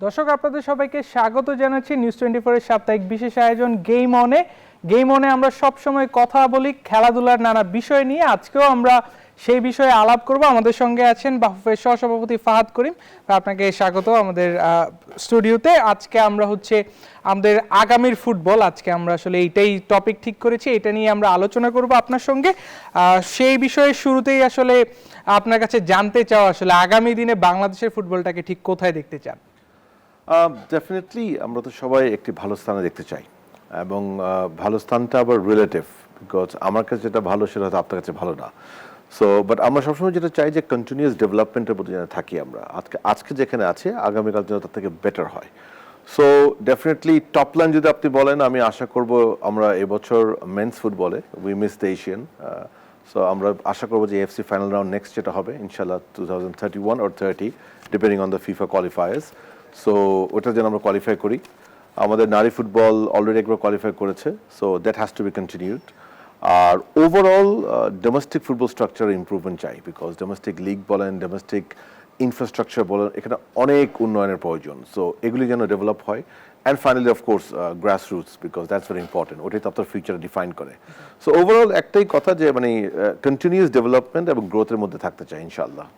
দর্শক আপনাদের সবাইকে স্বাগত জানাচ্ছি নিউজ 24 এর সাপ্তাহিক বিশেষ আয়োজন গেম অনে আমরা সবসময় কথা বলি খেলাধুলার নানা বিষয় নিয়ে। আজকেও আমরা সেই বিষয়ে আলাপ করব। আমাদের সঙ্গে আছেন বাফুফের সহসভাপতি ফাহাদ করিম। আপনাকে স্বাগত আমাদের স্টুডিওতে। আজকে আমরা আমাদের আগামীর ফুটবল, আজকে আমরা আসলে এইটাই টপিক ঠিক করেছি, এটা নিয়ে আমরা আলোচনা করব আপনার সঙ্গে। সেই বিষয়ে শুরুতেই আসলে আপনার কাছে জানতে চাও, আসলে আগামী দিনে বাংলাদেশের ফুটবলটাকে ঠিক কোথায় দেখতে চান? ডেফিনেটলি আমরা তো সবাই একটি ভালো স্থানে দেখতে চাই, এবং ভালো স্থানটা আবার রিলেটিভ, বিকজ আমার কাছে যেটা ভালো সেটা হয়তো আপনার কাছে ভালো না। সো বাট আমরা সবসময় যেটা চাই যে কন্টিনিউয়াস ডেভেলপমেন্টের প্রতি যেন থাকি আমরা, আজকে যেখানে আছে আগামীকাল যেন তার থেকে বেটার হয়। সো ডেফিনেটলি টপ লাইন যদি আপনি বলেন, আমি আশা করব আমরা এবছর মেন্স ফুটবলে we miss the Asian. So আমরা আশা করবো যে এফসি ফাইনাল রাউন্ড নেক্সট যেটা হবে ইনশাল্লাহ 2031 or 30 depending on the FIFA qualifiers. So ওটা যেন আমরা কোয়ালিফাই করি। আমাদের নারী ফুটবল অলরেডি একবার কোয়ালিফাই করেছে, so that has to be continued. আর overall domestic football structure improvement চাই, বিকজ ডোমেস্টিক লিগ বলেন, ডোমেস্টিক ইনফ্রাস্ট্রাকচার বলেন, এখানে অনেক উন্নয়নের প্রয়োজন। সো এগুলি যেন ডেভেলপ হয়। And finally of course glass roots, because that's very important, ওটাই তো আপনার ফিউচার ডিফাইন করে। সো ওভারঅল একটাই কথা যে মানে কন্টিনিউয়াস ডেভেলপমেন্ট এবং গ্রোথের মধ্যে থাকতে চাই ইনশাআল্লাহ।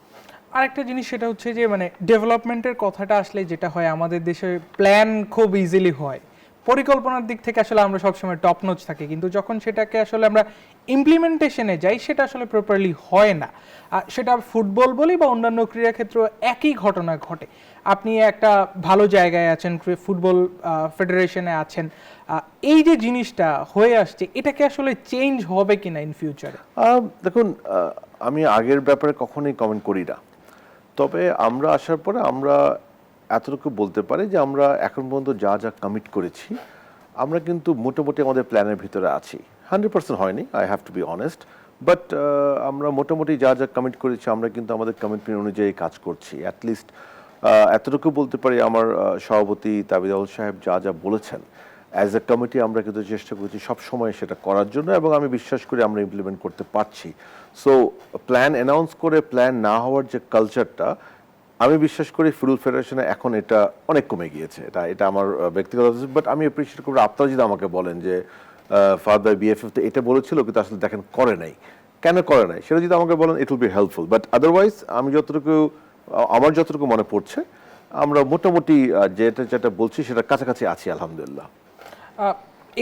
আরেকটা জিনিস সেটা হচ্ছে যে ডেভেলপমেন্টের কথাটা আসলে যেটা হয়, আমাদের দেশে প্ল্যান খুব ইজিলি হয়, পরিকল্পনার দিক থেকে আসলে আমরা সবসময় টপ নচ থাকি, কিন্তু যখন সেটাকে আসলে আমরা ইমপ্লিমেন্টেশনে যাই সেটা আসলে প্রপারলি হয় না। সেটা ফুটবল বলি বা অন্যান্য ক্রীড়াক্ষেত্র একই ঘটনা ঘটে। আপনি একটা ভালো জায়গায় আছেন, ফুটবল ফেডারেশনে আছেন, এই যে জিনিসটা হয়ে আসছে এটাকে আসলে চেঞ্জ হবে কিনা ইন ফিউচারে? দেখুন, আমি আগের ব্যাপারে কখনোই কমেন্ট করি না, তবে আমরা আসার পরে আমরা এতটুকু বলতে পারি যে আমরা এখন পর্যন্ত যা যা কমিট করেছি আমরা কিন্তু মোটামুটি আমাদের প্ল্যানের ভিতরে আছি। 100% হয়নি, I have to be honest, but আমরা মোটামুটি যা যা কমিট করেছি আমরা কিন্তু আমাদের কমিটমেন্ট অনুযায়ী কাজ করছি। অ্যাটলিস্ট এতটুকু বলতে পারি, আমার সভাপতি তাবিদাউল সাহেব যা যা বলেছেন অ্যাজ এ কমিটি আমরা কিন্তু চেষ্টা করছি সবসময় সেটা করার জন্য, এবং আমি বিশ্বাস করি আমরা ইমপ্লিমেন্ট করতে পারছি। সো প্ল্যান অ্যানাউন্স করে প্ল্যান না হওয়ার যে কালচারটা, আমি বিশ্বাস করি ফুটবল ফেডারেশনে এখন এটা অনেক কমে গিয়েছে। এটা আমার ব্যক্তিগত, বাট আমি অ্যাপ্রিশিয়েট করবো আপনারা যদি আমাকে বলেন যে ফাহাদ ভাই বিএফএফ তো এটা বলেছিল কিন্তু আসলে দেখেন করে নাই, কেন করে নাই সেটা যদি আমাকে বলেন it will be helpful. But otherwise আমার যতটুকু মনে পড়ছে আমরা মোটামুটি যেটা বলছি সেটা কাছাকাছি আছি আলহামদুলিল্লাহ।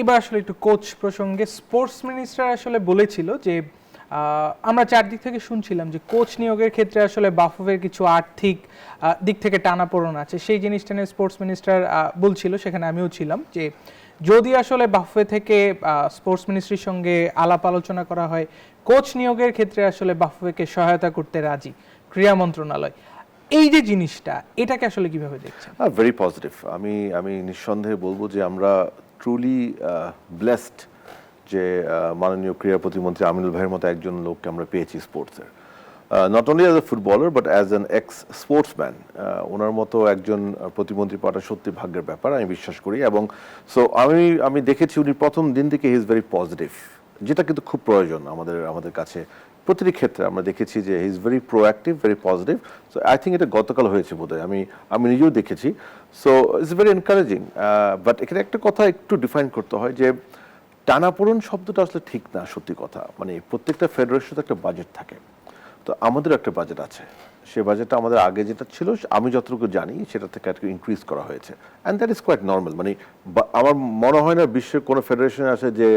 এবার আসলে একটু কোচ প্রসঙ্গে, স্পোর্টস মিনিস্টার আসলে বলেছিল যে আমরা চারদিক থেকে শুনছিলাম যে কোচ নিয়োগের ক্ষেত্রে আসলে বাফুফের কিছু আর্থিক দিক থেকে টানাপোড়েন আছে। সেই জিনিসটা নিয়ে স্পোর্টস মিনিস্টার বলছিল, সেখানে আমিও ছিলাম, যে যদি আসলে বাফুফে থেকে স্পোর্টস মিনিস্ট্রির সঙ্গে আলাপ আলোচনা করা হয়, কোচ নিয়োগের ক্ষেত্রে আসলে বাফুফেকে সহায়তা করতে রাজি ক্রীড়া মন্ত্রণালয়। এই যে জিনিসটা, এটাকে আসলে কিভাবে দেখছেন? Very positive. আমি নিঃসন্দেহে বলবো যে আমরা ট্রুলি ব্লেসড যে মাননীয় ক্রীড়া প্রতিমন্ত্রী আমিনুল ভাইয়ের মতো একজন লোককে আমরা পেয়েছি স্পোর্টসের, not only as a footballer but as an ex sportsman. ওনার মতো একজন প্রতিমন্ত্রী পাওয়াটা সত্যি ভাগ্যের ব্যাপার, আমি বিশ্বাস করি। এবং সো আমি দেখেছি উনি প্রথম দিন থেকে হি ইজ ভেরি পজিটিভ, যেটা কিন্তু খুব প্রয়োজন আমাদের কাছে প্রতিটি ক্ষেত্রে। আমরা দেখেছি যে he is very proactive, very positive. So I think এটা গতকাল হয়েছে বোধহয়, আমি নিজেও দেখেছি। So it's very encouraging. But এখানে একটা কথা একটু ডিফাইন করতে হয় যে টানাপোড়েন শব্দটা আসলে ঠিক না, সত্যি কথা। মানে প্রত্যেকটা ফেডারেশনের একটা বাজেট থাকে, তো আমাদের একটা বাজেট আছে। সে বাজেটটা আমাদের আগে যেটা ছিল আমি যতটুকু জানি সেটা থেকে একটু ইনক্রিজ করা হয়েছে, and that is quite normal. মানে আমার মনে হয় না বিশ্বের কোনো ফেডারেশনে আছে যে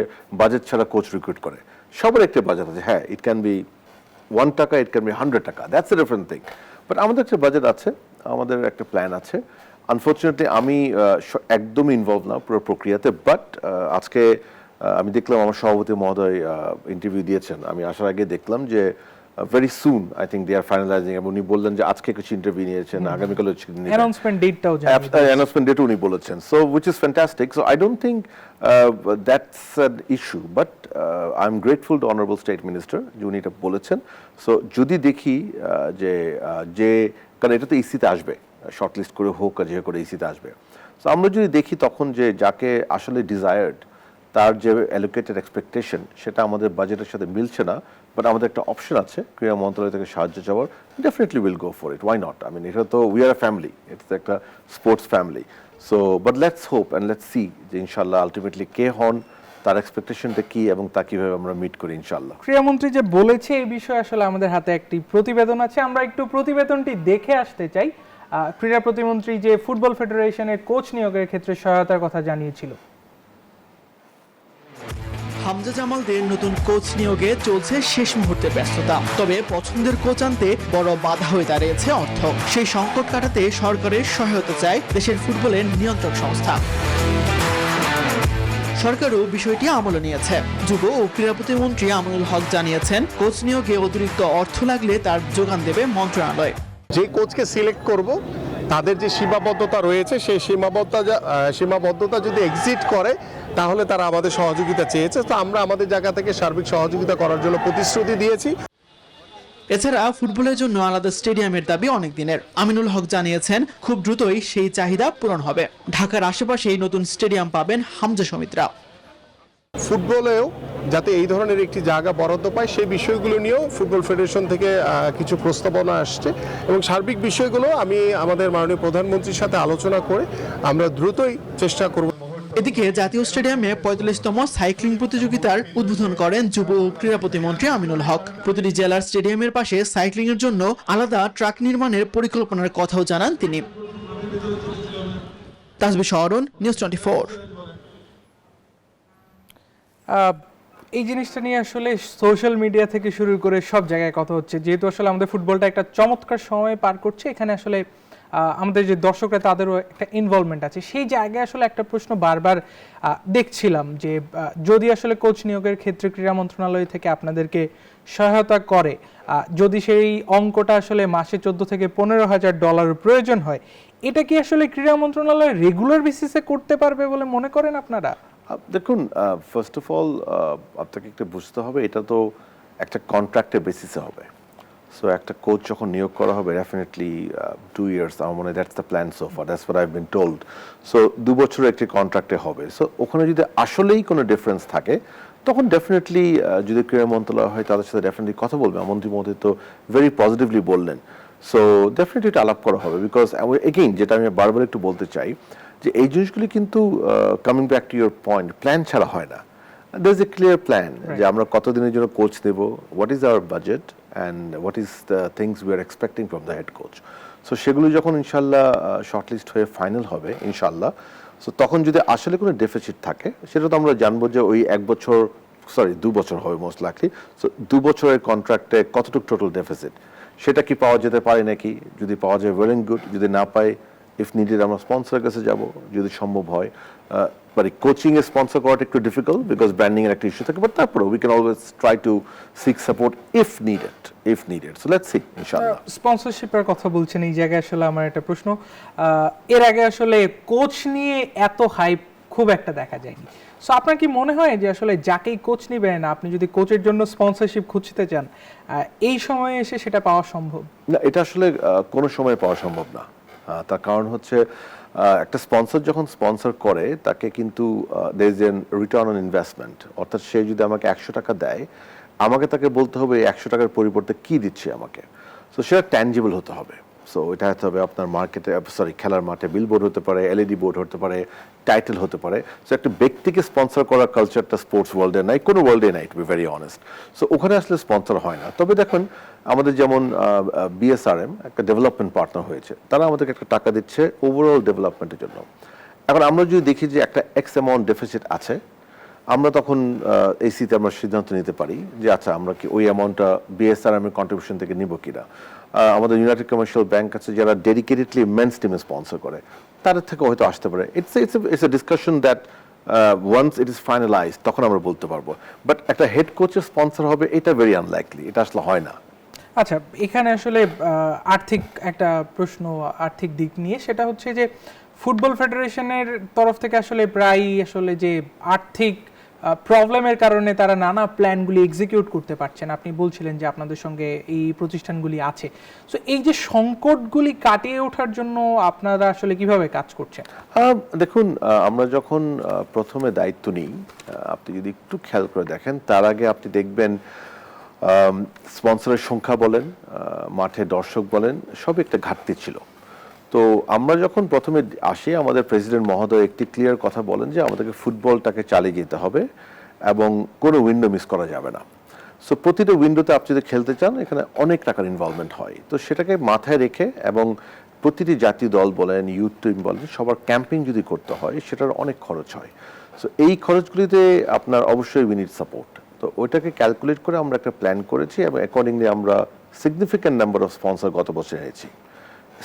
বাজেট ছাড়া কোচ রিক্রুট করে। সবার একটা বাজেট আছে। হ্যাঁ, ইট ক্যান বি 1 টাকা, ইট ক্যান বি 100 টাকা, that's a different thing. But আমাদের একটা বাজেট আছে, আমাদের একটা প্ল্যান আছে। আনফর্চুনেটলি আমি একদমই ইনভলভ না পুরো প্রক্রিয়াতে, বাট আজকে আমি দেখলাম আমার সভাপতি মহোদয় ইন্টারভিউ দিয়েছেন, আমি আসার আগে দেখলাম যে very soon I think they are finalising, এবং উনি বললেন যে আজকে কিছু ইন্টারভিউ নিয়েছেন, আগামীকাল অ্যানাউন্সমেন্ট ডেটও উনি বলেছেন। So which is fantastic. So I don't think that's an issue, but I am grateful to honourable state minister যে উনি এটা বলেছেন। সো যদি দেখি যে কারণ এটা তো ইসিতে আসবে, শর্টলিস্ট করে হোক আর যে করে ইসিতে আসবে। সো আমরা যদি দেখি তখন যে যাকে আসলে ডিজায়ার্ড তার যে অ্যালোকেটেড এক্সপেকটেশন সেটা আমাদের বাজেটের সাথে মিলছে না, বাট আমাদের একটা অপশন আছে ক্রীড়া মন্ত্রণালয় থেকে সাহায্য চাওয়ার, definitely will go for it, why not? I mean, এটা তো we are a family, it's একটা sports family. So but let's hope and let's see যে ইনশাল্লাহ আলটিমেটলি কে হন, তার এক্সপেকটেশনটা কি এবং তা কিভাবে আমরা মিট করি ইনশাল্লাহ। ক্রীড়ামন্ত্রী যে বলেছে এই বিষয়ে আসলে আমাদের হাতে একটি প্রতিবেদন আছে, আমরা একটু প্রতিবেদনটি দেখে আসতে চাই। ক্রীড়া প্রতিমন্ত্রী যে ফুটবল ফেডারেশনের কোচ নিয়োগের ক্ষেত্রে সহায়তার কথা জানিয়েছিল। হামজা জামালদের নতুন কোচ নিয়োগে চলছে শেষ মুহূর্তে ব্যস্ততা, তবে পছন্দের কোচ আনতে বড় বাধা হয়ে দাঁড়িয়েছে অর্থ। সেই সংকট কাটাতে সরকারের সহায়তা চায় দেশের ফুটবলের নিয়ন্ত্রক সংস্থা। সরকারও বিষয়টি আমলে নিয়েছে। যুব ও ক্রীড়া প্রতিমন্ত্রী আমিনুল হক জানিয়েছেন, কোচ নিয়োগে অতিরিক্ত অর্থ লাগলে তার যোগান দেবে মন্ত্রণালয়। যে কোচকে সিলেক্ট করব তাদের যে সীমাবদ্ধতা রয়েছে সেই সীমাবদ্ধতা যদি এক্সিট করে তাহলে তারা আমাদের সহযোগিতা চেয়েছে, তো আমরা আমাদের জায়গা থেকে সার্বিক সহযোগিতা করার জন্য প্রতিশ্রুতি দিয়েছি। এছাড়া ফুটবলের জন্য আলাদা স্টেডিয়ামের দাবি অনেক দিনের। আমিনুল হক জানিয়েছেন, খুব দ্রুতই সেই চাহিদা পূরণ হবে। ঢাকার আশেপাশেই নতুন স্টেডিয়াম পাবেন হামজা সমিতিরা। ফুটবলেও যাতে এই ধরনের একটি জায়গা বরাদ্দ পায় সেই বিষয়গুলো নিয়েও ফুটবল ফেডারেশন থেকে কিছু প্রস্তাবনা আসছে, এবং সার্বিক বিষয়গুলো আমি আমাদের মাননীয় প্রধানমন্ত্রীর সাথে আলোচনা করে আমরা দ্রুতই চেষ্টা করব। এদিকে জাতীয় স্টেডিয়ামে 45তম সাইক্লিং প্রতিযোগিতার উদ্বোধন করেন যুব ও ক্রীড়া প্রতিমন্ত্রী আমিনুল হক। প্রতিটি জেলার স্টেডিয়ামের পাশে সাইক্লিং এর জন্য আলাদা ট্র্যাক নির্মাণের পরিকল্পনার কথাও জানান তিনি। তাসবিহ শহরুন, নিউজ 24। এই জিনিসটা নিয়ে আসলে সোশ্যাল মিডিয়া থেকে শুরু করে সব জায়গায় কথা হচ্ছে, যেহেতু আসলে আমাদের ফুটবলটা একটা চমৎকার সময় পার করছে, এখানে আসলে আমাদের যে দর্শকরা তাদেরও একটা ইনভলভমেন্ট আছে। সেই জায়গায় আসলে একটা প্রশ্ন বারবার দেখছিলাম যে যদি আসলে কোচ নিয়োগের ক্ষেত্রে ক্রীড়া মন্ত্রণালয় থেকে আপনাদেরকে সহায়তা করে, যদি সেই অঙ্কটা আসলে মাসে 14 থেকে 15,000 ডলার প্রয়োজন হয়, এটা কি আসলে ক্রীড়া মন্ত্রণালয় রেগুলার বেসিসে করতে পারবে বলে মনে করেন আপনারা? দেখুন, ফার্স্ট অফ অল আপনাকে একটু বুঝতে হবে এটা তো একটা কন্ট্রাক্টের বেসিসে হবে। সো একটা কোচ যখন নিয়োগ করা হবে ডেফিনেটলি 2 ইয়ার্স, আমার মনে হয় that's the plan so far, that's what I have been told. So 2 বছরের একটি কন্ট্রাক্টে হবে। সো ওখানে যদি আসলেই কোনো ডিফারেন্স থাকে তখন ডেফিনেটলি যদি ক্রীড়া মন্ত্রণালয় হয় তাদের সাথে ডেফিনেটলি কথা বলবে। মন্ত্রী মহোদয় তো ভেরি পজিটিভলি বললেন। সো ডেফিনেটলি এটা আলাপ করা হবে, বিকজ এগেইন যেটা আমি বারবার একটু বলতে চাই যে এই জিনিসগুলি কিন্তু coming back to your point, plan ছাড়া হয় না। There is a clear plan যে আমরা কতদিনের জন্য কোচ দেব, what is our budget and what is the things we are expecting from the head coach. So সেগুলো যখন ইনশাল্লাহ শর্টলিস্ট হয়ে ফাইনাল হবে ইনশাল্লাহ, সো তখন যদি আসলে কোনো ডেফিসিট থাকে সেটা তো আমরা জানবো যে ওই 2 বছর হবে মোস্ট লাইকলি। সো 2 বছরের কন্ট্রাক্টে কতটুকু টোটাল ডেফিসিট সেটা কি পাওয়া যেতে পারে নাকি, যদি পাওয়া যায় ওয়েল এন্ড গুড, যদি না পাই ইফ নিডেড আমরা স্পন্সরের কাছে যাব যদি সম্ভব হয়। মানে কোচিং এ স্পন্সর করাটা একটু ডিফিকাল্ট বিকজ ব্র্যান্ডিং এর একটা ইস্যু থাকে, বাট তারপরে we can always try to seek support if needed. So let's see ইনশাআল্লাহ। স্পন্সরশিপের কথা বলছেন, এই জায়গায় আসলে আমার একটা প্রশ্ন। এর আগে আসলে কোচ নিয়ে এত হাইপ খুব একটা দেখা যায়নি। সো আপনার কি মনে হয় যে আসলে যাকেই কোচ নেবেন, আপনি যদি কোচের জন্য স্পন্সরশিপ খুঁজতে চান, এই সময়ে এসে সেটা পাওয়া সম্ভব? না, এটা আসলে কোনো সময় পাওয়া সম্ভব না। তার কারণ হচ্ছে একটা স্পন্সর যখন স্পন্সর করে তাকে কিন্তু there is end return on investment, অর্থাৎ সে যদি আমাকে 100 টাকা দেয়, আমাকে তাকে বলতে হবে 100 টাকার পরিবর্তে কি দিচ্ছে আমাকে। সো সেটা ট্যানজিবল হতে হবে। সো এটা হতে হবে আপনার খেলার মাঠে বিলবোর্ড হতে পারে, এলইডি বোর্ড হতে পারে, টাইটেল হতে পারে। সো একটা ব্যক্তিকে স্পন্সর করার কালচারটা স্পোর্টস ওয়ার্ল্ডে নাই, কোনো ওয়ার্ল্ডে নাই, to be very honest. So ওখানে আসলে স্পন্সর হয় না। তবে দেখুন আমাদের যেমন বিএসআরএম একটা ডেভেলপমেন্ট পার্টনার হয়েছে, তারা আমাদেরকে একটা টাকা দিচ্ছে ওভারঅল ডেভেলপমেন্টের জন্য। এখন আমরা যদি দেখি যে একটা এক্স অ্যামাউন্ট ডেফিসিট আছে, আমরা তখন এসিতে আমরা সিদ্ধান্ত নিতে পারি যে আচ্ছা আমরা কি ওই অ্যামাউন্টটা বিএসআরএম এর কন্ট্রিবিউশন থেকে নিব কিনা। আমাদের ইউনাইটেড কমার্শিয়াল ব্যাংক আছে যারা ডেডিকেটেডলি মেন্স টিমে স্পন্সর করে, তাদের থেকে হয়তো আসতে পারে। It's a discussion that once it is finalise তখন আমরা বলতে পারবো, বাট একটা হেড কোচের স্পন্সর হবে এটা ভেরি আনলাইকলি, এটা আসলে হয় না। আচ্ছা, এখানে আসলে আর্থিক একটা প্রশ্ন, আর্থিক দিক নিয়ে, সেটা হচ্ছে যে ফুটবল ফেডারেশনের তরফ থেকে আসলে প্রায় আসলে যে আর্থিক প্রবলেমের কারণে তারা নানা প্ল্যানগুলি এক্সিকিউট করতে পারছেন। আপনি বলছিলেন যে আপনাদের সঙ্গে এই প্রতিষ্ঠানগুলি আছে। সো এই যে সংকটগুলি কাটিয়ে ওঠার জন্য আপনারা আসলে কিভাবে কাজ করছেন? দেখুন, আমরা যখন প্রথমে দায়িত্ব নিই, আপনি যদি একটু খেয়াল করে দেখেন, তার আগে আপনি দেখবেন স্পন্সরের সংখ্যা বলেন, মাঠে দর্শক বলেন, সব একটা ঘাটতি ছিল। তো আমরা যখন প্রথমে আসি, আমাদের প্রেসিডেন্ট মহোদয় একটি ক্লিয়ার কথা বলেন যে আমাদেরকে ফুটবলটাকে চালিয়ে যেতে হবে এবং কোনো উইন্ডো মিস করা যাবে না। সো প্রতিটা উইন্ডোতে আপনি যদি খেলতে চান, এখানে অনেক টাকার ইনভলভমেন্ট হয়। তো সেটাকে মাথায় রেখে এবং প্রতিটি জাতীয় দল বলেন, ইউথ টিম বলেন, সবার ক্যাম্পিং যদি করতে হয়, সেটার অনেক খরচ হয়। সো এই খরচগুলিতে আপনার অবশ্যই উই নিড সাপোর্ট। তো ওইটাকে ক্যালকুলেট করে আমরা একটা প্ল্যান করেছি এবং অ্যাকর্ডিংলি আমরা সিগনিফিক্যান্ট নাম্বার অফ স্পন্সর গত বছর এনেছি।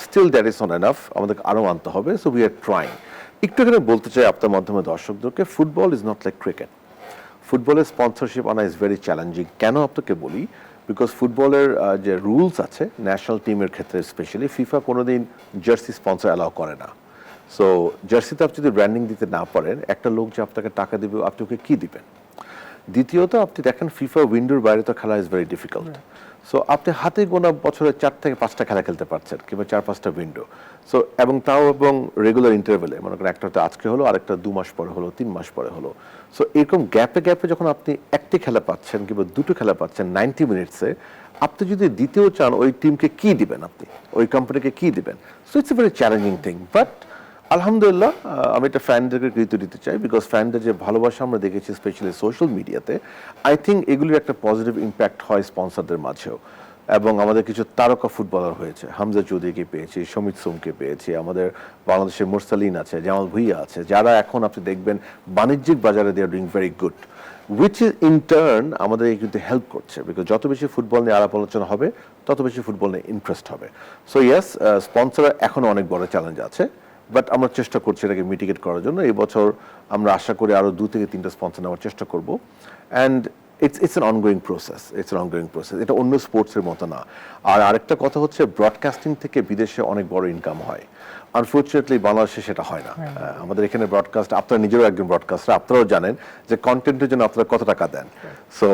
Still that is not enough, আমাদেরকে আরও আনতে হবে। So we are trying. একটু এখানে বলতে চাই আপনার মাধ্যমে দর্শকদেরকে, football is not like cricket. ফুটবলের স্পন্সরশিপ আনা ইজ ভেরি চ্যালেঞ্জিং। কেন আপনাকে বলি? বিকজ ফুটবলের যে রুলস আছে ন্যাশনাল টিমের ক্ষেত্রে স্পেশালি, ফিফা কোনোদিন জার্সি স্পন্সর অ্যালাউ করে না। সো জার্সিতে আপনি যদি ব্র্যান্ডিং দিতে না পারেন, একটা লোক যে আপনাকে টাকা দেবে, আপনি ওকে কী দিবেন? দ্বিতীয়ত আপনি দেখেন ফিফা উইন্ডোর বাইরে তো খেলা ইজ ভেরি ডিফিকাল্ট। সো আপনি হাতে গোনা বছরে 4 থেকে 5টা খেলা খেলতে পারছেন, কিংবা 4-5টা উইন্ডো। সো এবং তাও এবং রেগুলার ইন্টারভেলে, মনে করেন একটা হয়তো আজকে হলো, আরেকটা 2 মাস পরে হলো, 3 মাস পরে হলো। সো এরকম গ্যাপে গ্যাপে যখন আপনি একটি খেলা পাচ্ছেন কিংবা 2টো খেলা পাচ্ছেন 90 মিনিটসে, আপনি যদি দ্বিতীয় চান, ওই টিমকে কি দিবেন, আপনি ওই কোম্পানিকে কি দিবেন? So it's a very challenging thing. But আলহামদুলিল্লাহ, আমি এটা ফ্যানদেরকে কৃতিত্ব দিতে চাই, বিকজ ফ্যানদের যে ভালোবাসা আমরা দেখেছি স্পেশালি সোশ্যাল মিডিয়াতে, আই থিঙ্ক এগুলির একটা পজিটিভ ইম্প্যাক্ট হয় স্পন্সরদের মাঝেও। এবং আমাদের কিছু তারকা ফুটবলার হয়েছে, হামজা চৌধুরীকে পেয়েছি, সমিত সোমকে পেয়েছি, আমাদের বাংলাদেশের মুরসালিন আছে, জামাল ভুইয়া আছে, যারা এখন আপনি দেখবেন বাণিজ্যিক বাজারে they are doing very good, which is in turn আমাদের কিন্তু হেল্প করছে। বিকজ যত বেশি ফুটবল নিয়ে আলাপ আলোচনা হবে, তত বেশি ফুটবল নিয়ে ইন্টারেস্ট হবে। সো ইয়েস, স্পন্সর এখনও অনেক বড় চ্যালেঞ্জ আছে, বাট আমরা চেষ্টা করছি এটাকে মিটিগেট করার জন্য। এই বছর আমরা আশা করি আরও 2 থেকে 3টা স্পন্সর নেওয়ার চেষ্টা করব। And it's an ongoing process, এটা অন্য স্পোর্টসের মতো না। আর আরেকটা কথা হচ্ছে, ব্রডকাস্টিং থেকে বিদেশে অনেক বড় ইনকাম হয়। আনফর্চুনেটলি বাংলাদেশে সেটা হয় না। আমাদের এখানে ব্রডকাস্ট, আপনারা নিজেরও একজন ব্রডকাস্টার, আপনারাও জানেন যে কন্টেন্টের জন্য আপনারা কত টাকা দেন। So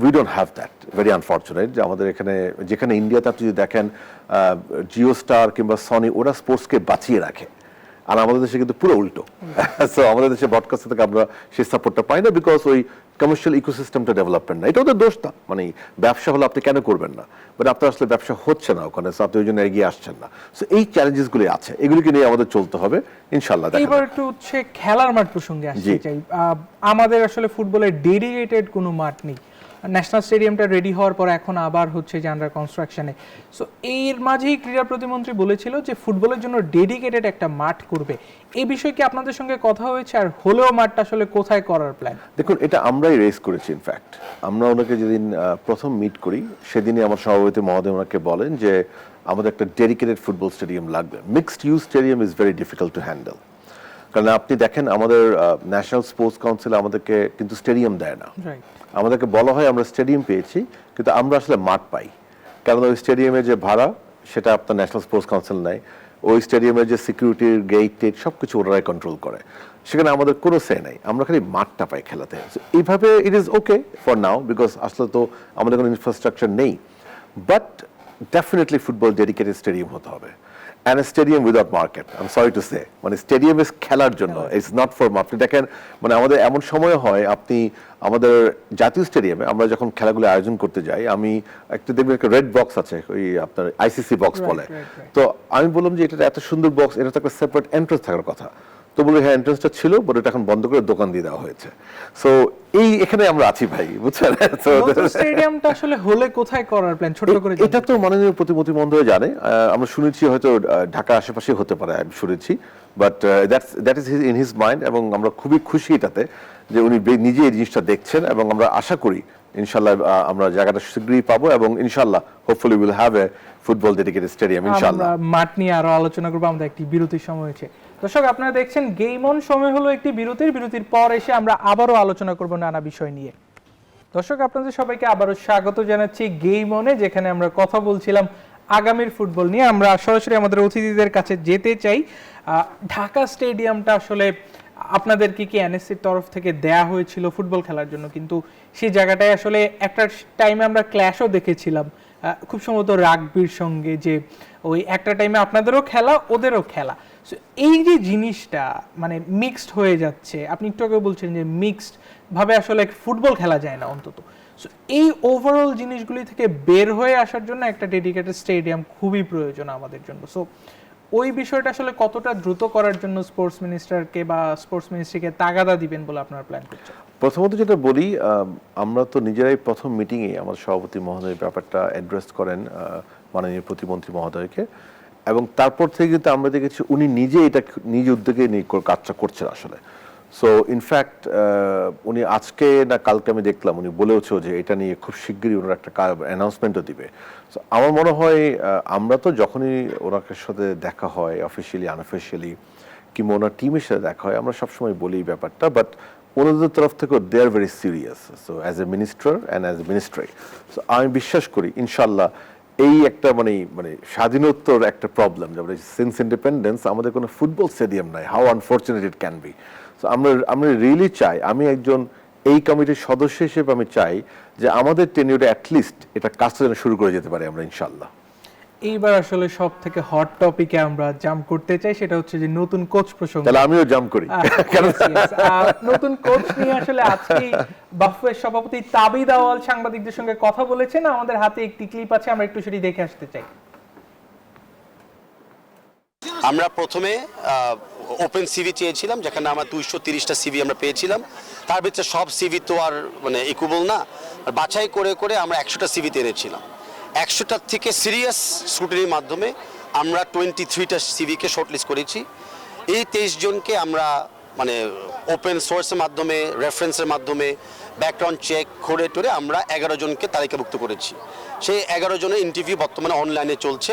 we don't have that, very unfortunate. যে আমাদের এখানে, যেখানে ইন্ডিয়াতে আপনি যদি দেখেন জিও স্টার কিংবা সনি, ওরা স্পোর্টসকে বাঁচিয়ে রাখে, আর আমাদের দেশে কিন্তু পুরো উল্টো। সো আমাদের দেশে ব্রডকাস্ট থেকে আমরা সেই সাপোর্টটা পাই না, বিকজ ওই কমার্শিয়াল ইকোসিস্টেমটা ডেভেলপমেন্ট না। এটা ওদের দোষ না, মানে ব্যবসা হলে আপনি কেন করবেন না, বাট আপনার আসলে ব্যবসা হচ্ছে না ওখানে, আপনি ওই জন্য এগিয়ে আসছেন না। সো এই চ্যালেঞ্জেসগুলি আছে, এগুলিকে নিয়ে আমাদের চলতে হবে ইনশাল্লাহ। এবার একটু হচ্ছে খেলার মাঠ প্রসঙ্গে আসতে চাই। আমাদের আসলে ফুটবলের ডেডিকেটেড কোনো মাঠ নেই। ন্যাশনাল স্টেডিয়ামটা রেডি হওয়ার পর এখন আবার হচ্ছে যে আন্ডার কনস্ট্রাকশনে। সো এর মাঝেই ক্রীড়া প্রতিমন্ত্রী বলেছিল যে ফুটবলের জন্য ডেডিকেটেড একটা মাঠ করবে। এই বিষয়ে কি আপনাদের সঙ্গে কথা হয়েছে? আর হলেও মাঠটা আসলে কোথায় করার প্ল্যান? দেখুন, এটা আমরাই রেজ করেছি। ইনফ্যাক্ট আমরা ওনাকে যেদিন প্রথম মিট করি, সেদিনই আমার সভাপতি মহোদয় ওনাকে বলেন যে আমাদের একটা ডেডিকেটেড ফুটবল স্টেডিয়াম লাগবে। Mixed use stadium is very difficult to handle. কারণ আপনি দেখেন, আমাদের ন্যাশনাল স্পোর্টস কাউন্সিল আমাদেরকে কিন্তু স্টেডিয়াম দেয় না। আমাদেরকে বলা হয় আমরা স্টেডিয়াম পেয়েছি, কিন্তু আমরা আসলে মাঠ পাই। কারণ ওই স্টেডিয়ামের যে ভাড়া, সেটা আপনার ন্যাশনাল স্পোর্টস কাউন্সিল নেয়। ওই স্টেডিয়ামের যে সিকিউরিটির গেট টেট সব কিছু ওরাই কন্ট্রোল করে। সেখানে আমাদের কোনো সে নাই, আমরা খালি মাঠটা পাই খেলাতে। এইভাবে it is okay for now, because আসলে তো আমাদের কোনো ইনফ্রাস্ট্রাকচার নেই। But definitely football dedicated stadium হতে হবে। And a stadium without market, I'm sorry to say, মানে স্টেডিয়াম ইজ খেলার জন্য, ইটস নট ফর। আপনি দেখেন, মানে আমাদের এমন সময় হয়, আপনি আমাদের জাতীয় স্টেডিয়ামে আমরা যখন খেলাগুলো আয়োজন করতে যাই, আমি একটা দেখবেন একটা রেড বক্স আছে, ওই আপনার আইসিসি বক্স বলে। তো আমি বললাম যে এটা এত সুন্দর বক্স, এটা তো একটা সেপারেট এন্ট্রান্স থাকার কথা। তো বলে হ্যাঁ, এন্ট্রান্সটা ছিল, বলে এটা এখন বন্ধ করে দোকান দিয়ে দেওয়া হয়েছে। সো এই এখানে আমরা আছি ভাই, বুঝছেন? স্টেডিয়ামটা আসলে হলে কোথায় করার প্ল্যান? ছোট করে এটা তো মাননীয় প্রতিমন্ত্রী মহোদয় জানে। আমরা শুনেছি হয়তো ঢাকার আশেপাশে হতে পারে, আমি শুনেছি। But that is in his mind, এবং আমরা খুবই খুশি এটাতে যে উনি নিজে এই জিনিসটা দেখছেন, এবং আমরা আশা করি ইনশাল্লাহ আমরা জায়গাটা শীঘ্রই পাবো, এবং ইনশাল্লাহ hopefully will have a football dedicated stadium ইনশাল্লাহ। মাঠ নিয়ে আরো আলোচনা করবো, আমাদের একটি বিরতির সময় হয়েছে। দর্শক, আপনারা দেখছেন গেম অন, সময় হলো একটি বিরতির পর এসে আমরা আবারও আলোচনা করব নানা বিষয় নিয়ে। দর্শক, আপনাদের সবাইকে আবারও স্বাগত জানাচ্ছি গেম অনে, যেখানে আমরা কথা বলছিলাম আগামীর ফুটবল নিয়ে। আমরা সরাসরি আমাদের অতিথিদের কাছে যেতে চাই। ঢাকা স্টেডিয়ামটা আসলে আপনাদেরকে কি এনএসসির তরফ থেকে দেয়া হয়েছিল ফুটবল খেলার জন্য, কিন্তু সেই জায়গাটায় আসলে একটা টাইমে আমরা ক্ল্যাশও দেখেছিলাম খুব সম্ভবত রাগবির সঙ্গে, যে ওই একটা টাইমে আপনাদেরও খেলা ওদেরও খেলা। সো এই যে জিনিসটা মানে মিক্সড হয়ে যাচ্ছে, আপনি একটু আগে বলছেন যে মিক্সড ভাবে আসলে ফুটবল খেলা যায় না অন্তত। সো এই ওভারঅল জিনিসগুলি থেকে বের হয়ে আসার জন্য একটা ডেডিকেটেড স্টেডিয়াম খুবই প্রয়োজন আমাদের জন্য। সো ওই বিষয়টা আসলে কতটা দ্রুত করার জন্য স্পোর্টস মিনিস্টারকে বা স্পোর্টস মিনিস্ট্রিকে তাগাদা দিবেন বলে আপনারা প্ল্যান করছেন? প্রথমত যেটা বলি, আমরা তো নিজেরাই প্রথম মিটিংয়ে আমার সভাপতি মহোদয় ব্যাপারটা অ্যাড্রেস করেন মাননীয় প্রতিমন্ত্রী মহোদয়কে, এবং তারপর থেকে কিন্তু আমরা দেখেছি উনি নিজে এটা নিজ উদ্যোগে কাজটা করছেন আসলে। সো ইনফ্যাক্ট উনি আজকে না কালকে আমি দেখলাম উনি বলেওছেও যে এটা নিয়ে খুব শিগগিরই ওনার একটা অ্যানাউন্সমেন্টও দিবে। সো আমার মনে হয় আমরা তো যখনই ওনার সাথে দেখা হয় অফিসিয়ালি আনঅফিসিয়ালি কিংবা ওনার টিমের সাথে দেখা হয়, আমরা সবসময় বলি এই ব্যাপারটা, বাট ওনাদের তরফ থেকেও they are very serious. So as a minister and as a ministry, so আমি বিশ্বাস করি ইনশাল্লাহ এই একটা মানে মানে স্বাধীনোত্তর একটা প্রবলেম, যেমন সিন্স ইন্ডিপেন্ডেন্স আমাদের কোনো ফুটবল স্টেডিয়াম নাই, how unfortunate it can be. So আমরা রিয়েলি চাই, আমি একজন এই কমিটির সদস্য হিসেবে আমি চাই যে আমাদের টেনিউরে অ্যাটলিস্ট এটা কাজটা যেন শুরু করে যেতে পারি আমরা ইনশাল্লাহ। এইবার আসলে সব থেকে হট টপিকে আমরা জাম্প করতে চাই, সেটা হচ্ছে যে নতুন কোচ প্রসঙ্গ। তাহলে আমিও জাম্প করি। নতুন কোচ নিয়ে আসলে আজকে বাফুফের সভাপতি তাবিদ আওয়াল সাংবাদিকদের সঙ্গে কথা বলেছেন। আমাদের হাতে একটি ক্লিপ আছে, আমরা একটু সেটি দেখে আসতে চাই। আমরা প্রথমে ওপেন সিভি চেয়েছিলাম, যেখানে আমার 230টা সিভি আমরা পেয়েছিলাম। তার ভিতরে সব সিভি তো আর মানে ইকুয়াল না, বাছাই করে করে আমরা 100টা সিভিতে এনেছিলাম। 100টার থেকে সিরিয়াস স্ক্রুটিনির মাধ্যমে আমরা 23টা সিভিকে শর্টলিস্ট করেছি। এই 23 জনকে আমরা মানে ওপেন সোর্সের মাধ্যমে, রেফারেন্সের মাধ্যমে, ব্যাকগ্রাউন্ড চেক করে টোরে আমরা 11 জনকে তালিকাভুক্ত করেছি। সেই 11 জনের ইন্টারভিউ বর্তমানে অনলাইনে চলছে,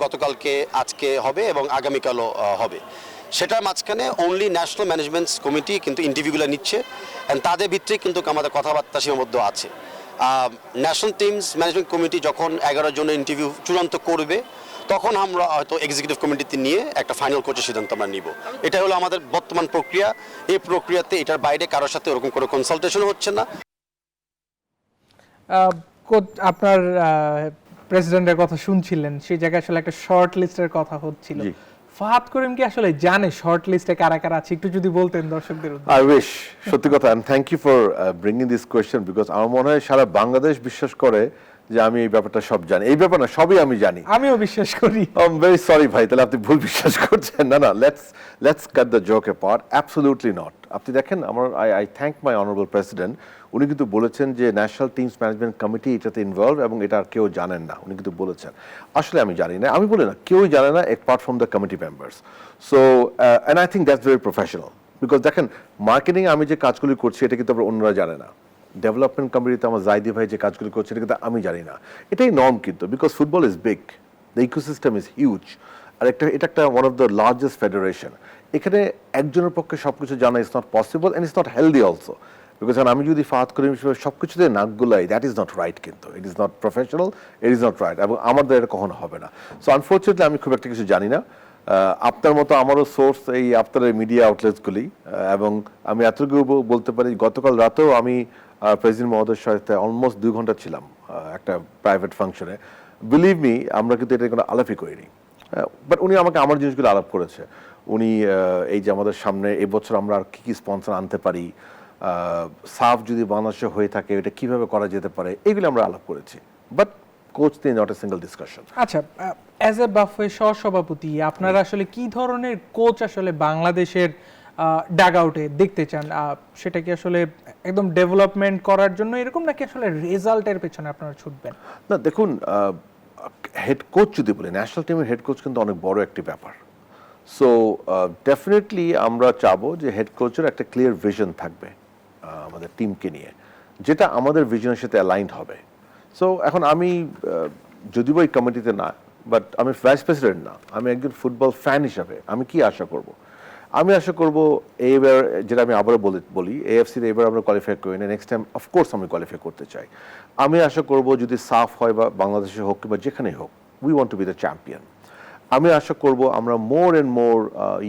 গতকালকে আজকে হবে এবং আগামীকালও হবে। সেটার মাঝখানে অনলি ন্যাশনাল ম্যানেজমেন্ট কমিটি কিন্তু ইন্টারভিউগুলো নিচ্ছে, অ্যান্ড তাদের ভিতরে কিন্তু আমাদের কথাবার্তা সীমাবদ্ধ আছে। ন্যাশনাল টিমস ম্যানেজমেন্ট কমিটি যখন 11 জনের ইন্টারভিউ চূড়ান্ত করবে, তখন আমরা হয়তো এক্সিকিউটিভ কমিটিতে নিয়ে একটা ফাইনাল কোচের সিদ্ধান্ত আমরা নিব। এটা হলো আমাদের বর্তমান প্রক্রিয়া। এই প্রক্রিয়াতে এটার বাইরে কারোর সাথে ওরকম কোনো কনসালটেশন হচ্ছে না। আপনার প্রেসিডেন্টের কথা শুনছিলেন, সেই জায়গায় আসলে একটা শর্ট লিস্টের কথা হচ্ছিল। ফাহাদ করিম কি আসলে জানে শর্ট লিস্টে কারা কারা আছে? একটু যদি বলতেন দর্শকদের উদ্দেশ্যে। আই উইশ, সত্যি কথা, and thank you for bringing this question, because আমার মনে হয় সারা বাংলাদেশ বিশ্বাস করে যে আমি এই ব্যাপারটা সব জানি। এই ব্যাপার না, সবই আমি জানি। আমিও বিশ্বাস করি। আই এম ভেরি সরি ভাই, তাহলে আপনি ভুল বিশ্বাস করছেন। না না, let's cut the joke apart. Absolutely not. আপনি দেখেন, আমার I thank my honourable president, উনি কিন্তু বলেছেন যে ন্যাশনাল টিমস ম্যানেজমেন্ট কমিটি এটাতে ইনভলভ এবং এটা আর কেউ জানেন না। উনি কিন্তু বলেছেন আসলে আমি জানি না, আমি বলি না কেউই জানে না apart from the committee members. So and I think that's very professional, because দেখেন মার্কেটিং আমি যে কাজগুলি করছি এটা কিন্তু অন্যরা জানে না। ডেভেলপমেন্ট কমিটিতে আমার জাইদি ভাই যে কাজগুলি করছে এটা কিন্তু আমি জানি না। এটাই নর্ম কিন্তু, because football is big, the ecosystem is huge, আর এটা একটা one of the largest federation. এখানে একজনের পক্ষে সবকিছু জানা is not possible and it's not healthy also, because আমি যদি ফাহাদ করিম হিসেবে সবকিছুতে নাক গুলাই, দ্যাট ইজ নট রাইট, কিন্তু it is not professional, it is not right, এবং আমাদের এটা কখনো হবে না। সো আনফর্চুনেটলি আমি খুব একটা কিছু জানি না। আপনার মতো আমারও সোর্স এই আপনার মিডিয়া আউটলেটসগুলি, এবং আমি এতটুকু বলতে পারি গতকাল রাতেও আমি প্রেসিডেন্ট মহোদয়ের সাথে অলমোস্ট 2 ঘন্টা ছিলাম একটা প্রাইভেট ফাংশনে। বিলিভ মি, আমরা কিন্তু এটা কোনো আলাপই করিনি, বাট উনি আমাকে আমার জিনিসগুলো আলাপ করেছে। উনি এই যে আমাদের সামনে এবছর আমরা আর কী কী স্পন্সর আনতে পারি, সাফ যদি বাংলাদেশে হয়ে থাকে এটা কিভাবে করা যেতে পারে, এগুলো আমরা আলাপ করেছি, বাট কোচ নিয়ে নট এ সিঙ্গেল ডিসকাশন। আচ্ছা, অ্যাজ এ বাফুফে সহসভাপতি আপনারা আসলে কি ধরনের কোচ আসলে বাংলাদেশের ডাগ আউটে দেখতে চান? সেটা কি আসলে একদম ডেভেলপমেন্ট করার জন্য এরকম, নাকি আসলে রেজাল্টের পেছনে আপনারা ছুটবেন? না দেখুন, হেড কোচ যদি বলি, ন্যাশনাল টিমের হেড কোচ কিন্তু অনেক বড় একটি ব্যাপার। সো ডেফিনেটলি আমরা চাবো যে হেড কোচের একটা ক্লিয়ার ভিশন থাকবে আমাদের টিমকে নিয়ে, যেটা আমাদের ভিশনের সাথে অ্যালাইন্ড হবে। সো এখন আমি যদিও এই কমিটিতে না, বাট আমি ভাইস প্রেসিডেন্ট না, আমি একজন ফুটবল ফ্যান হিসাবে আমি কি আশা করব? আমি আশা করব এইবার, যেটা আমি আবারও বলি, এএফসিতে এবার আমরা কোয়ালিফাই করি না, নেক্সট টাইম অফকোর্স আমি কোয়ালিফাই করতে চাই। আমি আশা করব যদি সাফ হয় বা বাংলাদেশে হোক কিংবা যেখানেই হোক, we want to B the champion. আমি আশা করব আমরা মোর অ্যান্ড মোর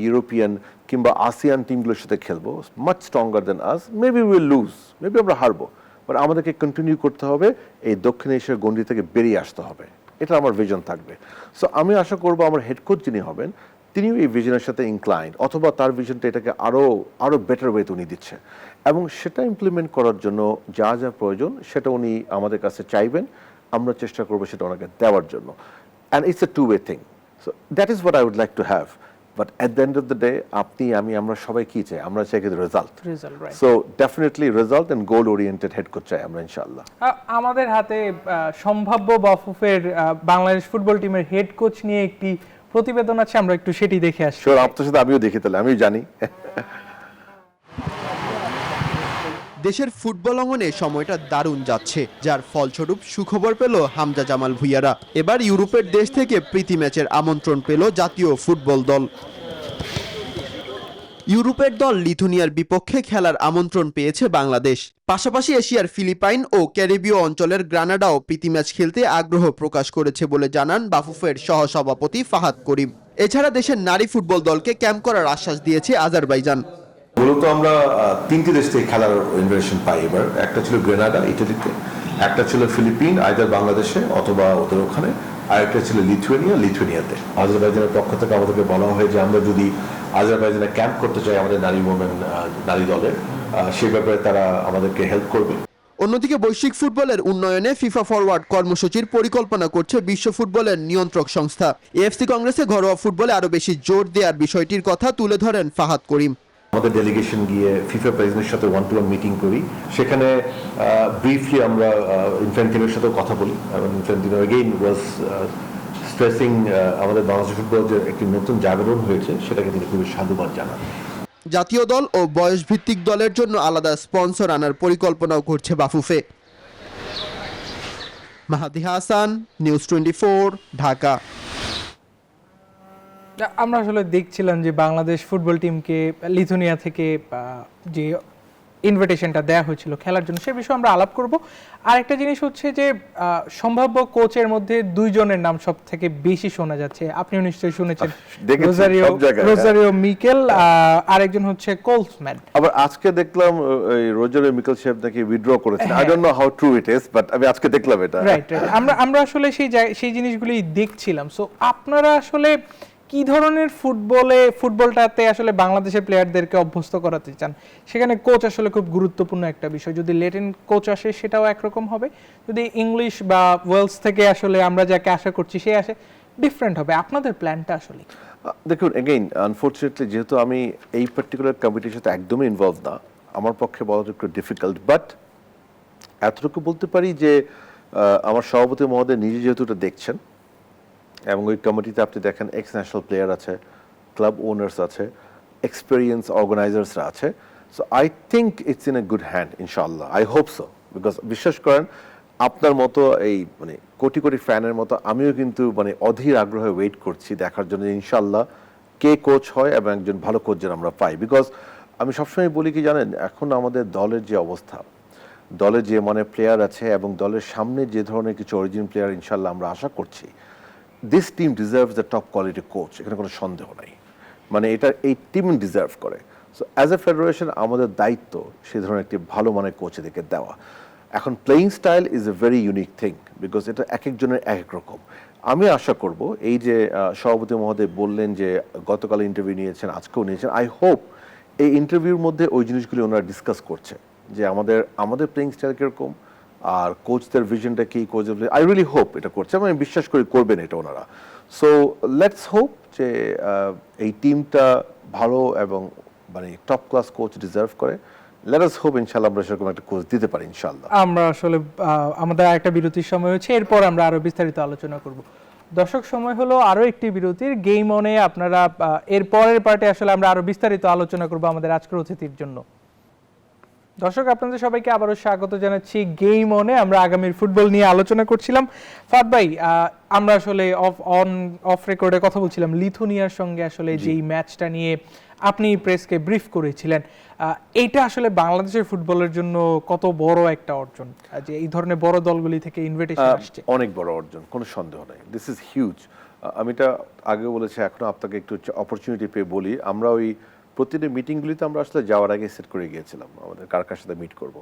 ইউরোপিয়ান কিংবা আসিয়ান টিমগুলোর সাথে খেলবো, much stronger than us. Maybe will lose, maybe আমরা হারবো, বাট আমাদেরকে কন্টিনিউ করতে হবে, এই দক্ষিণ এশিয়ার গণ্ডি থেকে বেরিয়ে আসতে হবে, এটা আমার ভিশন থাকবে। সো আমি আশা করব আমার হেড কোচ যিনি হবেন তিনিও এই ভিশনের সাথে ইনক্লাইন্ড, অথবা তার ভিশনটা এটাকে আরো বেটার ওয়েতে উনি দিচ্ছে, এবং সেটা ইমপ্লিমেন্ট করার জন্য যা যা প্রয়োজন সেটা উনি আমাদের কাছে চাইবেন, আমরা চেষ্টা করবো সেটা ওনাকে দেওয়ার জন্য। And it's a two way thing, so that is what I would like to have. But at the end of the day আপনি আমি আমরা সবাই কি চাই? আমরা চাই কিন্তু result. right. So definitely result and goal oriented head coach চাই আমরা ইনশাআল্লাহ। আমাদের হাতে সম্ভাব্য বাফুফের বাংলাদেশ ফুটবল টিমের হেড কোচ নিয়ে একটি প্রতিবেদন আছে, আমরা একটু সেটি দেখে আসি। শিওর, আপনার সাথে আমিও দেখি, তাহলে আমিও জানি। দেশের ফুটবল অঙ্গনে সময়টা দারুণ যাচ্ছে, যার ফলস্বরূপ সুখবর পেল হামজা জামাল ভুঁইয়ারা। এবার ইউরোপের দেশ থেকে প্রীতি ম্যাচের আমন্ত্রণ পেল জাতীয় ফুটবল দল। ইউরোপের দল লিথুনিয়ার বিপক্ষে খেলার আমন্ত্রণ পেয়েছে বাংলাদেশ। পাশাপাশি এশিয়ার ফিলিপাইন ও ক্যারিবীয় অঞ্চলের গ্রানাডাও প্রীতি ম্যাচ খেলতে আগ্রহ প্রকাশ করেছে বলে জানান বাফুফের সহসভাপতি ফাহাদ করিম। এছাড়া দেশের নারী ফুটবল দলকে ক্যাম্প করার আশ্বাস দিয়েছে আজারবাইজান। মূলত আমরা তিনটি দেশ থেকে খেলার ইনভিটেশন পাই এবার। একটা ছিল গ্রেনাডা ইটালিতে, একটা ছিল ফিলিপিন আইদার বাংলাদেশে অথবা ওদের ওখানে, আর একটা ছিল লিথুয়ানিয়াতে। আজারবাইজানের পক্ষ থেকে আমাদেরকে বলা হয় যে আমরা যদি আজারবাইজানে ক্যাম্প করতে চাই আমাদের নারী দলের, সে ব্যাপারে তারা আমাদেরকে হেল্প করবে। অন্যদিকে বৈশ্বিক ফুটবলের উন্নয়নে ফিফা ফরওয়ার্ড কর্মসূচির পরিকল্পনা করছে বিশ্ব ফুটবলের নিয়ন্ত্রক সংস্থা। এএফসি কংগ্রেসে ঘরোয়া ফুটবলে আরো বেশি জোর দেওয়ার বিষয়টির কথা তুলে ধরেন ফাহাদ করিম। আমাদের ডেলিগেশন গিয়ে ফিফা প্রেসিডেন্টের সাথে ওয়ান টু ওয়ান মিটিং করি, সেখানে ব্রিফলি আমরা ইনফ্যান্টিনোর সাথে কথা বলি, এবং ইনফ্যান্টিনো এগেইন ওয়াজ স্ট্রেসিং আমাদের বাংলাদেশ ফুটবল যে একটি নতুন জাগরণ হয়েছে, সেটাকে তিনি খুবই সাধুবাদ জানান। জাতীয় দল ও বয়স ভিত্তিক দলের জন্য আলাদা স্পন্সর আনার পরিকল্পনাও করছে বাফুফে। মাহাদি হাসান, নিউজ 24, ঢাকা। আমরা আসলে দেখছিলাম যে বাংলাদেশ ফুটবল টিমকে লিথুনিয়া থেকে যে ইনভিটেশনটা দেওয়া হয়েছিল খেলার জন্য, সে বিষয়ে আমরা আলাপ করব। আর একটা জিনিস হচ্ছে যে সম্ভাব্য কোচের মধ্যে দুইজনের নাম সব থেকে বেশি শোনা যাচ্ছে, আপনিও নিশ্চয়ই শুনেছেন, রোজারিও মিকেল, আরেকজন হচ্ছে কোলসম্যান। আবার আজকে দেখলাম রোজারিও মিকেল সাহেব নাকি উইথড্র করেছেন। I don't know how true it is, but আমি আজকে দেখলাম এটা। রাইট, আমরা আসলে সেই জিনিসগুলি দেখছিলাম। সো আপনারা আসলে কি ধরনের ফুটবলটাতে আসলে বাংলাদেশের প্লেয়ারদেরকে অভ্যস্ত করাতে চান? সেখানে কোচ আসলে খুব গুরুত্বপূর্ণ একটা বিষয়। যদি লেটিন কোচ আসে সেটাও একরকম হবে, যদি ইংলিশ বা ওয়েলস থেকে আসলে আমরা যাকে আশা করছি সে আসে, ডিফারেন্ট হবে। আপনাদের প্ল্যানটা আসলে দেখুন, এগেইন আনফরচুনেটলি যেহেতু আমি এই পার্টিকুলার কমিটির সাথে একদমই ইনভলভ না, আমার পক্ষে বলাটা একটু ডিফিকাল্ট, বাট এতটুকু বলতে পারি যে আমার সভাপতি মহোদয় নিজে যেহেতু এটা দেখছেন, এবং ওই কমিটিতে আপনি দেখেন এক্স ন্যাশনাল প্লেয়ার আছে, ক্লাব ওনার্স আছে, এক্সপেরিয়েন্স অর্গানাইজার্সরা আছে। So I think it's in a good hand, ইনশাআল্লাহ। আই হোপ সো, বিকজ বিশ্বাস করেন আপনার মতো এই কোটি কোটি ফ্যানের মতো আমিও কিন্তু অধীর আগ্রহে ওয়েট করছি দেখার জন্য ইনশাআল্লাহ কে কোচ হয় এবং একজন ভালো কোচ যেন আমরা পাই। বিকজ আমি সবসময় বলি কি জানেন, এখন আমাদের দলের যে অবস্থা, দলে যে প্লেয়ার আছে এবং দলের সামনে যে ধরনের কিছু অরিজিন প্লেয়ার ইনশাআল্লাহ আমরা আশা করছি, this team deserves the top quality coach, এখানে কোনো সন্দেহ নাই। এটা এই টিম ডিজার্ভ করে। সো অ্যাজ এ ফেডারেশন আমাদের দায়িত্ব সেই ধরনের একটি ভালো মানের কোচ এদেরকে দেওয়া। এখন playing style is a very unique thing, because এটা এক একজনের এক এক রকম। আমি আশা করব এই যে সভাপতি মহোদয় বললেন যে গতকাল ইন্টারভিউ নিয়েছেন, আজকেও নিয়েছেন, আই হোপ এই ইন্টারভিউর মধ্যে ওই জিনিসগুলি ওনারা ডিসকাস করছে যে আমাদের প্লেয়িং স্টাইল কীরকম, আর কোচদের ভিশনটা কি, কোচের আই রিয়েলি হোপ এটা করছে, আমি বিশ্বাস করি করবেন এটা ওনারা। সো লেটস হোপ যে এই টিমটা ভালো এবং টপ ক্লাস কোচ ডিজার্ভ করে। লেট আস হোপ ইনশাআল্লাহ আমরা সেরকম একটা কোচ দিতে পারি ইনশাআল্লাহ। আমরা আসলে আমাদের একটা বিরতির সময় হচ্ছে, এরপর আমরা আরো বিস্তারিত আলোচনা করব। দর্শক, সময় হলো আরো একটি বিরতির। গেম অনে আপনারা এর পরের পার্টে আসলে আমরা আরো বিস্তারিত আলোচনা করব আমাদের আজকের অতিথির জন্য। দর্শক, আপনাদের সবাইকে আবারও স্বাগত জানাচ্ছি গেম অনে। আমরা আগামীর ফুটবল নিয়ে আলোচনা করছিলাম। ফাদ ভাই, আমরা আসলে অফ রেকর্ডে কথা বলছিলাম লিথুনিয়ার সঙ্গে, আসলে যেই ম্যাচটা নিয়ে আপনি প্রেসকে ব্রিফ করেছিলেন, এইটা আসলে বাংলাদেশের ফুটবলের জন্য কত বড় একটা অর্জন যে এই ধরনের বড় দলগুলি থেকে ইনভিটেশন আসছে? অনেক বড় অর্জন, কোনো সন্দেহ নাই। This is huge. আমি এটা আগেও বলেছি, এখনো আপনাকে একটু অপরচুনিটি পেয়ে বলি, আমরা ওই প্রতিটা মিটিংগুলিতে আমরা আসলে যাওয়ার আগে সেট করে গিয়েছিলাম আমাদের কার কার সাথে মিট করব।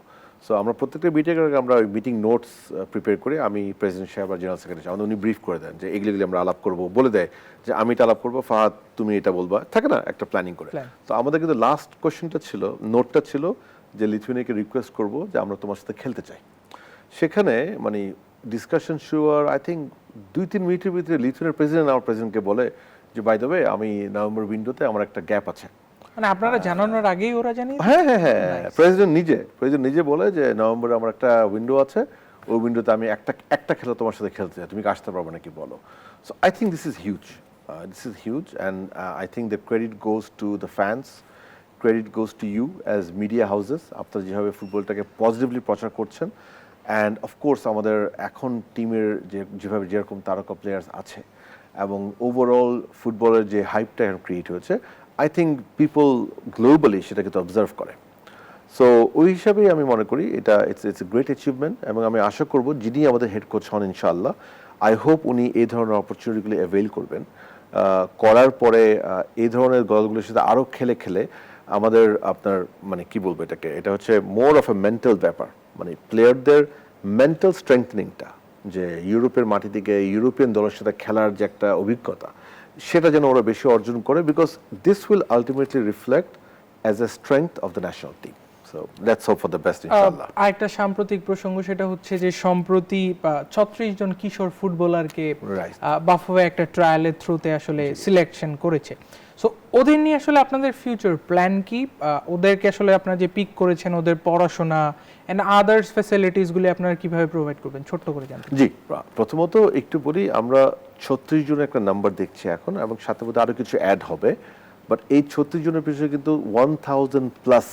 সো আমরা প্রত্যেকটা মিটিংয়ের আগে আমরা ওই মিটিং নোটস প্রিপেয়ার করে, আমি প্রেসিডেন্ট সাহেব আর জেনারেল সেক্রেটারি আমাদের উনি ব্রিফ করে দেন যে এগুলি আমরা আলাপ করব, বলে দেয় যে আমি এটা আলাপ করবো, ফাহাদ তুমি এটা বলবা, থাকে না একটা প্ল্যানিং করে। তো আমাদের কিন্তু লাস্ট কোয়েশ্চেনটা ছিল, নোটটা ছিল যে লিথুয়ানিয়াকে রিকোয়েস্ট করব যে আমরা তোমার সাথে খেলতে চাই। সেখানে মানে ডিসকাশন শুরু আই থিঙ্ক 2-3 মিনিটের ভিতরে লিথুয়ানিয়ার প্রেসিডেন্ট আমার প্রেসিডেন্টকে বলে যে বাই দ্য ওয়ে আমি নভেম্বর উইন্ডোতে আমার একটা গ্যাপ আছে। মানে আপনারা জানানোর আগেই ওরা জানিয়ে? হ্যাঁ, প্রেসিডেন্ট নিজে বলে যে নভেম্বরে আমার একটা উইন্ডো আছে, ওই উইন্ডোতে আমি একটা খেলা তোমার সাথে খেলতে চাই, তুমি কি আসতে পারবে নাকি বলো। So I think this is huge and I think the credit goes to the fans, credit goes to you as media houses, আপনারা যেভাবে ফুটবলটাকে পজিটিভলি প্রচার করছেন। অ্যান্ড অফকোর্স আমাদের এখন টিমের যেভাবে যেরকম তারকা প্লেয়ার্স আছে এবং ওভারঅল ফুটবলের যে হাইপটা এখন ক্রিয়েট হয়েছে, আই থিঙ্ক পিপল গ্লোবালি সেটাকে তো অবজার্ভ করে। সো ওই হিসাবেই আমি মনে করি এটা ইটস এ গ্রেট অ্যাচিভমেন্ট এবং আমি আশা করব যিনি আমাদের হেড কোচ হন ইনশাআল্লাহ, আই হোপ উনি এই ধরনের অপরচুনিটিগুলি অ্যাভেইল করবেন। করার পরে এই ধরনের দলগুলোর সাথে আরও খেলে আমাদের আপনার মানে কি বলবো এটাকে, এটা হচ্ছে মোর অফ এ মেন্টাল ব্যাপার, মানে প্লেয়ারদের মেন্টাল স্ট্রেংথেনিংটা, যে ইউরোপের মাটি থেকে ইউরোপিয়ান দলের সাথে খেলার যে একটা অভিজ্ঞতা, সেটা যেন ওরা বেশি অর্জন করে, because this will ultimately reflect as a strength of the national team. So let's hope for the best ইনশাআল্লাহ। আরেকটা সাম্প্রতিক প্রসঙ্গ, সেটা হচ্ছে যে সম্প্রতি 36 জন কিশোর ফুটবলারকে বাফুয়ে একটা ট্রায়ালের থ্রুতে আসলে সিলেকশন করেছে। সো ওদের নিয়ে আসলে আপনাদের ফিউচার প্ল্যান কি? ওদেরকে আসলে আপনারা যে পিক করেছেন, ওদের পড়াশোনা এন্ড আদার্স ফ্যাসিলিটিসগুলি আপনারা কিভাবে প্রোভাইড করবেন, ছোট্ট করে জানতে। জি, প্রথমত একটু বলি, আমরা 36 জনের একটা নাম্বার দেখছি এখন, এবং সাথে মধ্যে আরো কিছু অ্যাড হবে, বাট এই 36 জনের পিছনে কিন্তু 1000+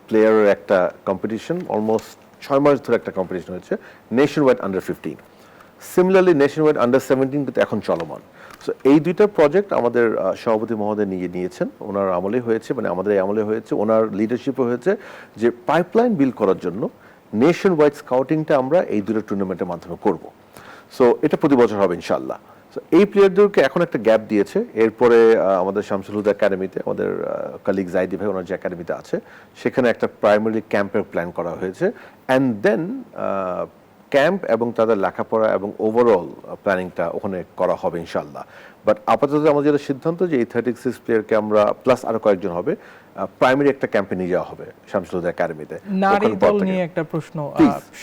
প্লেয়ারের একটা কম্পিটিশন, অলমোস্ট 6 মাস ধরে একটা কম্পিটিশন হয়েছে nationwide under fifteen. Similarly nationwide আন্ডার-17 কিন্তু এখন চলমান। সো এই দুইটা প্রজেক্ট আমাদের সভাপতি মহোদয় নিয়েছেন, ওনার আমলে হয়েছে, মানে আমাদের আমলে হয়েছে, ওনার লিডারশিপে হয়েছে, যে পাইপলাইন বিল্ড করার জন্য নেশন ওয়াইড স্কাউটিংটা আমরা এই দুটো টুর্নামেন্টের মাধ্যমে করব। সো এটা প্রতি বছর হবে ইনশাআল্লাহ। সো এই প্লেয়ারদেরকে এখন একটা গ্যাপ দিয়েছে, এরপরে আমাদের শামসুল হুদা একাডেমিতে আমাদের কলিগ জাইদি ভাই ওনার যে একাডেমিতে আছে, সেখানে একটা প্রাইমারি ক্যাম্পের প্ল্যান করা হয়েছে, অ্যান্ড দেন ক্যাম্প এবং তাদের লেখাপড়া এবং ওভারঅল প্ল্যানিংটা ওখানে করা হবে ইনশাআল্লাহ। বাট আপাতত আমাদের যেটা সিদ্ধান্ত যে এই 36 প্লেয়ারকে আমরা প্লাস আরো কয়েকজন হবে প্রাইমারি একটা ক্যাম্পে নিয়ে যাওয়া হবে শামসুল হুদা একাডেমিতে। নারী দল নিয়ে একটা প্রশ্ন,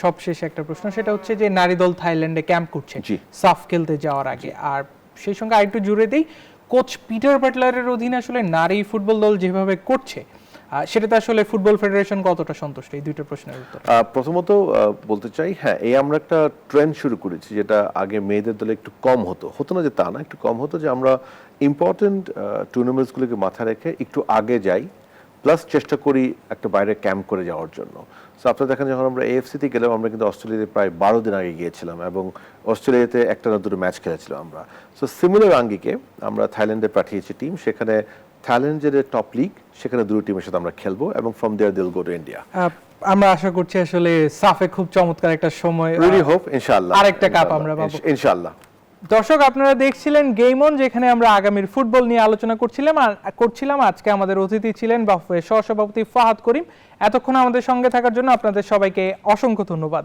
সবশেষ একটা প্রশ্ন, সেটা হচ্ছে যে নারী দল থাইল্যান্ডে ক্যাম্প করছে সাফ খেলতে যাওয়ার আগে, আর সেই সঙ্গে আরেকটু জুড়ে দেই, কোচ পিটার বাটলারের অধীনে আসলে নারী ফুটবল দল যেভাবে করছে, সেটাতে আসলে ফুটবল ফেডারেশন কতটা সন্তুষ্ট? এই দুইটা প্রশ্নের উত্তর। প্রথমত বলতে চাই, হ্যাঁ, এই আমরা একটা ট্রেন্ড শুরু করেছি, যেটা আগে মেয়েদের দলে একটু কম হতো না যে তা না, একটু কম হতো, যে আমরা ইম্পর্টেন্ট টুর্নামেন্টসগুলোকে মাথায় রেখে একটু আগে যাই, প্লাস চেষ্টা করি একটা বাইরে ক্যাম্প করে যাওয়ার জন্য। সো আপনারা দেখেন, যখন আমরা এএফসিতে গেলাম, আমরা কিন্তু অস্ট্রেলিয়াতে প্রায় 12 দিন আগে গিয়েছিলাম এবং অস্ট্রেলিয়াতে একটা না দুটো ম্যাচ খেলেছিলাম আমরা। সো সিমিলার আঙ্গিকে আমরা থাইল্যান্ডে পাঠিয়েছি টিম, সেখানে থাইল্যান্ড যে টপ লিগ, সেখানে দুটো টিমের সাথে আমরা খেলবো এবং from there they will go to India. আমরা আশা করছি আসলে সাফে খুব চমৎকার একটা সময়, রিয়েলি হোপ ইনশাআল্লাহ আরেকটা কাপ আমরা পাবো ইনশাআল্লাহ। দর্শক, আপনারা দেখছিলেন গেম অন, যেখানে আমরা আগামীর ফুটবল নিয়ে আলোচনা করছিলাম। আজকে আমাদের অতিথি ছিলেন বাফুয়ে সহসভাপতি ফাহাদ করিম। এতক্ষণ আমাদের সঙ্গে থাকার জন্য আপনাদের সবাইকে অসংখ্য ধন্যবাদ।